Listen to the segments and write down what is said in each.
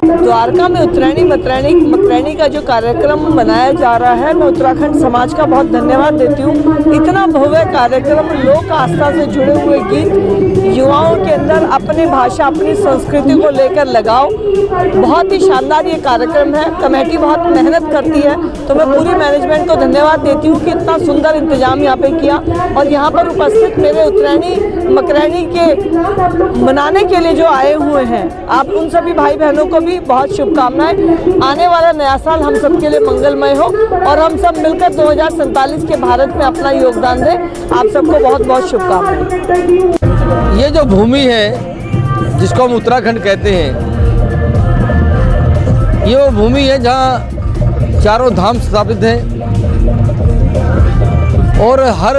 द्वारका में उत्तरायणी मतरैनी का जो कार्यक्रम मनाया जा रहा है, मैं उत्तराखंड समाज का बहुत धन्यवाद देती हूँ। इतना भव्य कार्यक्रम, लोक आस्था से जुड़े हुए गीत, युवाओं के अंदर अपनी भाषा अपनी संस्कृति को लेकर लगाओ, बहुत ही शानदार ये कार्यक्रम है। कमेटी बहुत मेहनत करती है, तो मैं पूरी मैनेजमेंट को धन्यवाद देती हूँ कि इतना सुंदर इंतजाम यहाँ पे किया। और यहाँ पर उपस्थित मेरे उत्तरायणी मतरैनी के मनाने के लिए जो आए हुए हैं, आप उन सभी भाई बहनों को भी बहुत शुभकामनाएं। आने वाला नया साल हम सबके लिए मंगलमय हो और हम सब मिलकर 2047 के भारत में अपना योगदान दें। आप सबको बहुत बहुत शुभकामनाएं। ये जो भूमि है जिसको हम उत्तराखंड कहते हैं, ये वो भूमि है जहाँ चारों धाम स्थापित हैं और हर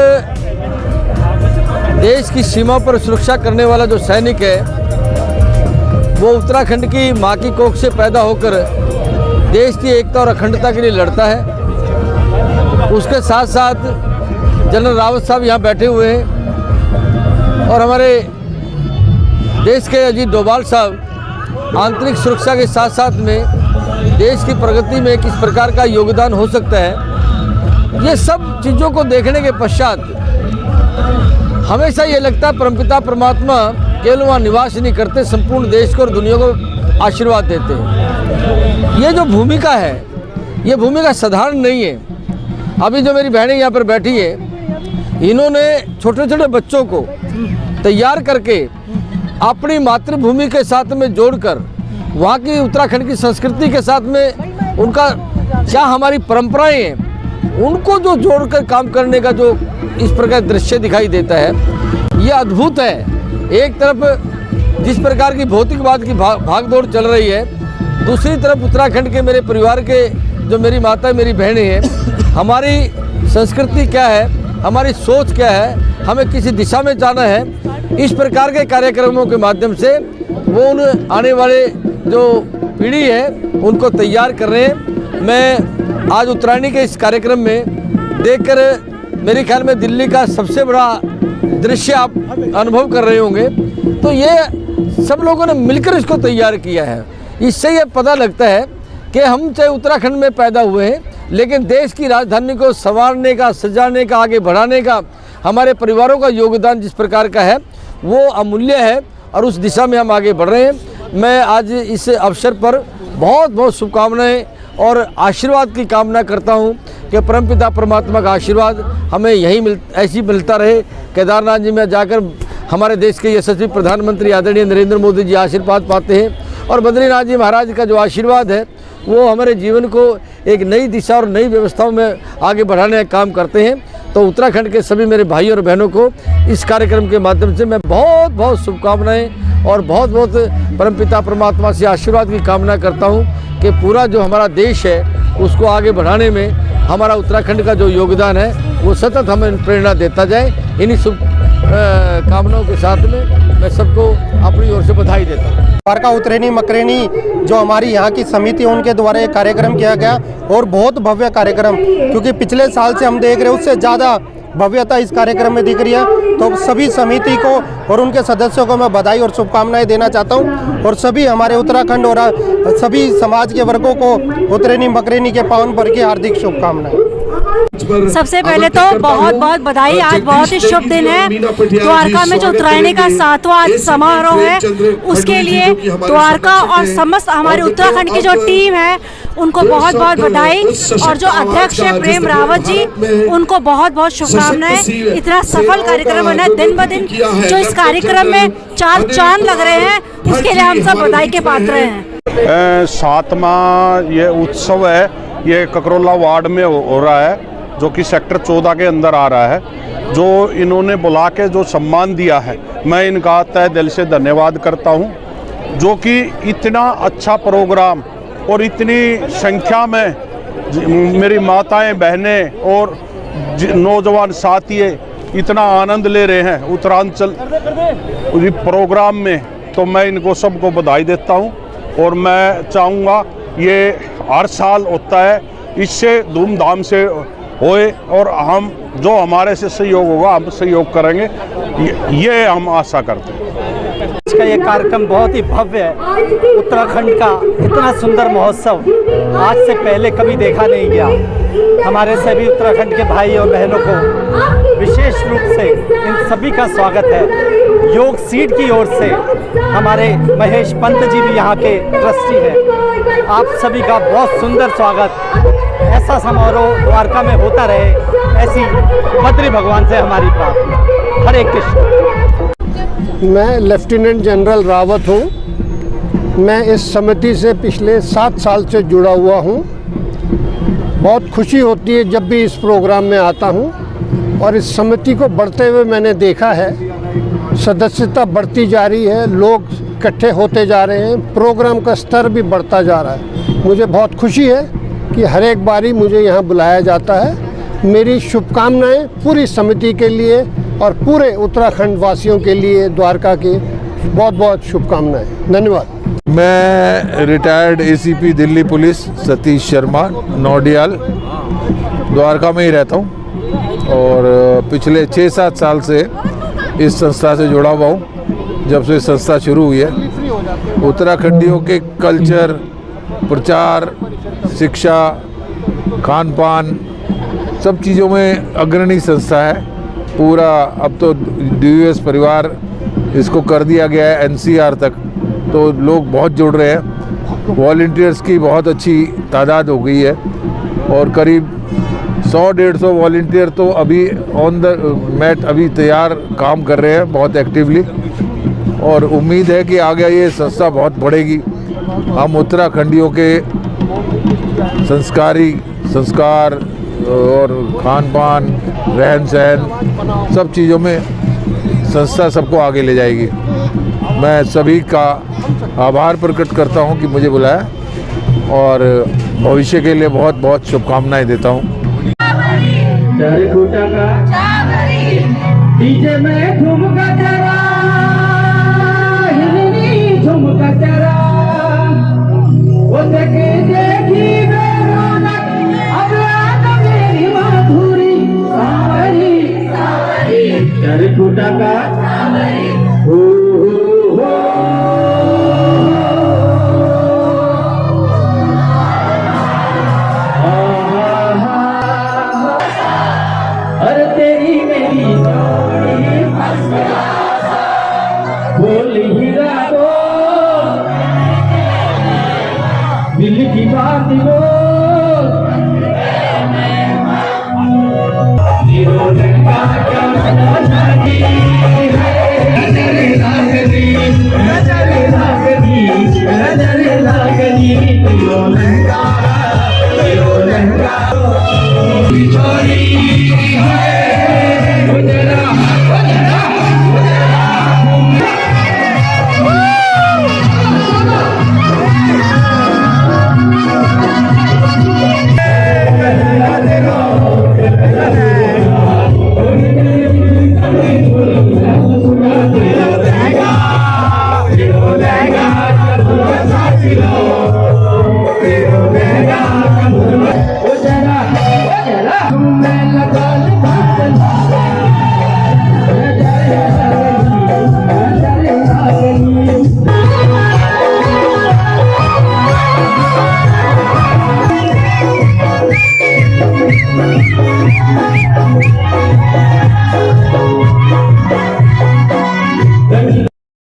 देश की सीमा पर सुरक्षा करने वाला जो सैनिक है वो उत्तराखंड की माँ की कोख से पैदा होकर देश की एकता और अखंडता के लिए लड़ता है। उसके साथ साथ जनरल रावत साहब यहाँ बैठे हुए हैं और हमारे देश के अजीत डोभाल साहब आंतरिक सुरक्षा के साथ साथ में देश की प्रगति में किस प्रकार का योगदान हो सकता है, ये सब चीज़ों को देखने के पश्चात हमेशा ये लगता है परमपिता परमात्मा केवल वहाँ निवास नहीं करते, संपूर्ण देश को और दुनिया को आशीर्वाद देते हैं। ये जो भूमिका है, ये भूमिका साधारण नहीं है। अभी जो मेरी बहनें यहाँ पर बैठी है, इन्होंने छोटे छोटे बच्चों को तैयार करके अपनी मातृभूमि के साथ में जोड़कर वहाँ की उत्तराखंड की संस्कृति के साथ में उनका क्या हमारी परंपराएं हैं, उनको जो जोड़कर काम करने का जो इस प्रकार दृश्य दिखाई देता है, ये अद्भुत है। एक तरफ जिस प्रकार की भौतिकवाद की भागदौड़ चल रही है, दूसरी तरफ उत्तराखंड के मेरे परिवार के जो मेरी माता मेरी बहनें हैं, हमारी संस्कृति क्या है, हमारी सोच क्या है, हमें किसी दिशा में जाना है, इस प्रकार के कार्यक्रमों के माध्यम से वो उन आने वाले जो पीढ़ी है उनको तैयार कर रहे हैं। मैं आज उत्तरायणी के इस कार्यक्रम में देखकर मेरे ख्याल में दिल्ली का सबसे बड़ा दृश्य आप अनुभव कर रहे होंगे। तो ये सब लोगों ने मिलकर इसको तैयार किया है। इससे ये पता लगता है कि हम चाहे उत्तराखंड में पैदा हुए हैं, लेकिन देश की राजधानी को संवारने का, सजाने का, आगे बढ़ाने का हमारे परिवारों का योगदान जिस प्रकार का है वो अमूल्य है और उस दिशा में हम आगे बढ़ रहे हैं। मैं आज इस अवसर पर बहुत बहुत शुभकामनाएं और आशीर्वाद की कामना करता हूं कि परमपिता परमात्मा का आशीर्वाद हमें यहीं ऐसी मिलता रहे। केदारनाथ जी में जाकर हमारे देश के यशस्वी प्रधानमंत्री आदरणीय नरेंद्र मोदी जी आशीर्वाद पाते हैं और बद्रीनाथ जी महाराज का जो आशीर्वाद है वो हमारे जीवन को एक नई दिशा और नई व्यवस्थाओं में आगे बढ़ाने का काम करते हैं। तो उत्तराखंड के सभी मेरे भाई और बहनों को इस कार्यक्रम के माध्यम से मैं बहुत बहुत शुभकामनाएं और बहुत बहुत परमपिता परमात्मा से आशीर्वाद की कामना करता हूं कि पूरा जो हमारा देश है उसको आगे बढ़ाने में हमारा उत्तराखंड का जो योगदान है वो सतत हमें प्रेरणा देता जाए। इन्हीं शुभ कामनाओं के साथ में मैं सबको अपनी ओर से बधाई देता हूँ। द्वारका उत्तरायणी मतरैनी जो हमारी यहाँ की समिति है उनके द्वारा ये कार्यक्रम किया गया और बहुत भव्य कार्यक्रम, क्योंकि पिछले साल से हम देख रहे हैं उससे ज़्यादा भव्यता इस कार्यक्रम में दिख रही है। तो सभी समिति को और उनके सदस्यों को मैं बधाई और शुभकामनाएं देना चाहता हूं और सभी हमारे उत्तराखंड और सभी समाज के वर्गों को उत्तरायणी मतरैनी के पावन पर्व की हार्दिक शुभकामनाएं। सबसे पहले तो बहुत बहुत बधाई। आज बहुत ही शुभ दिन है। द्वारका में जो उत्तरायणी का 7वां समारोह है उसके लिए द्वारका और समस्त हमारे उत्तराखंड की जो टीम है उनको बहुत बहुत बधाई और जो अध्यक्ष है प्रेम रावत जी उनको बहुत बहुत शुभकामनाएं। इतना सफल कार्यक्रम है, दिन ब दिन जो इस कार्यक्रम में 4 चांद लग रहे हैं उसके लिए हम सब बधाई के पात्र हैं। 7वां ये उत्सव है, ये ककरोला वार्ड में हो रहा है जो कि सेक्टर 14 के अंदर आ रहा है। जो इन्होंने बुला के जो सम्मान दिया है, मैं इनका तहे दिल से धन्यवाद करता हूं। जो कि इतना अच्छा प्रोग्राम और इतनी संख्या में मेरी माताएं बहनें और नौजवान साथी इतना आनंद ले रहे हैं उत्तरांचल प्रोग्राम में, तो मैं इनको सबको बधाई देता हूं। और मैं चाहूँगा ये हर साल होता है, इससे धूमधाम से होए और हम जो हमारे से सहयोग होगा हम सहयोग करेंगे, ये हम आशा करते हैं। का ये कार्यक्रम बहुत ही भव्य है। उत्तराखंड का इतना सुंदर महोत्सव आज से पहले कभी देखा नहीं गया। हमारे सभी उत्तराखंड के भाई और बहनों को विशेष रूप से इन सभी का स्वागत है। योग सीट की ओर से हमारे महेश पंत जी भी यहाँ के ट्रस्टी हैं। आप सभी का बहुत सुंदर स्वागत। ऐसा समारोह द्वारका में होता रहे, ऐसी बद्री भगवान से हमारी प्रार्थना। हरे कृष्ण। मैं लेफ्टिनेंट जनरल रावत हूँ। मैं इस समिति से पिछले 7 साल से जुड़ा हुआ हूँ। बहुत खुशी होती है जब भी इस प्रोग्राम में आता हूँ और इस समिति को बढ़ते हुए मैंने देखा है। सदस्यता बढ़ती जा रही है, लोग इकट्ठे होते जा रहे हैं, प्रोग्राम का स्तर भी बढ़ता जा रहा है। मुझे बहुत खुशी है कि हर एक बारी मुझे यहाँ बुलाया जाता है। मेरी शुभकामनाएं पूरी समिति के लिए और पूरे उत्तराखंड वासियों के लिए द्वारका की बहुत बहुत शुभकामनाएं। धन्यवाद। मैं retired ACP Delhi police Satish Sharma Naudiyal Dwarka में ही रहता हूँ और पिछले 6-7 साल से इस संस्था से जुड़ा हुआ हूँ। जब से संस्था शुरू हुई है, उत्तराखंडियों के कल्चर, प्रचार, शिक्षा, खान पान सब चीज़ों में अग्रणी संस्था है। पूरा अब तो DUS परिवार इसको कर दिया गया है NCR तक, तो लोग बहुत जुड़ रहे हैं। वॉलंटियर्स की बहुत अच्छी तादाद हो गई है और करीब 100-150 वॉलंटियर तो अभी ऑन द मैट अभी तैयार काम कर रहे हैं बहुत एक्टिवली, और उम्मीद है कि आगे ये संस्था बहुत बढ़ेगी। हम उत्तराखंडियों के संस्कार और खान पान, रहन सहन सब चीज़ों में संस्था सबको आगे ले जाएगी। मैं सभी का आभार प्रकट करता हूं कि मुझे बुलाया और भविष्य के लिए बहुत बहुत शुभकामनाएं देता हूं। दिल की बात Lego,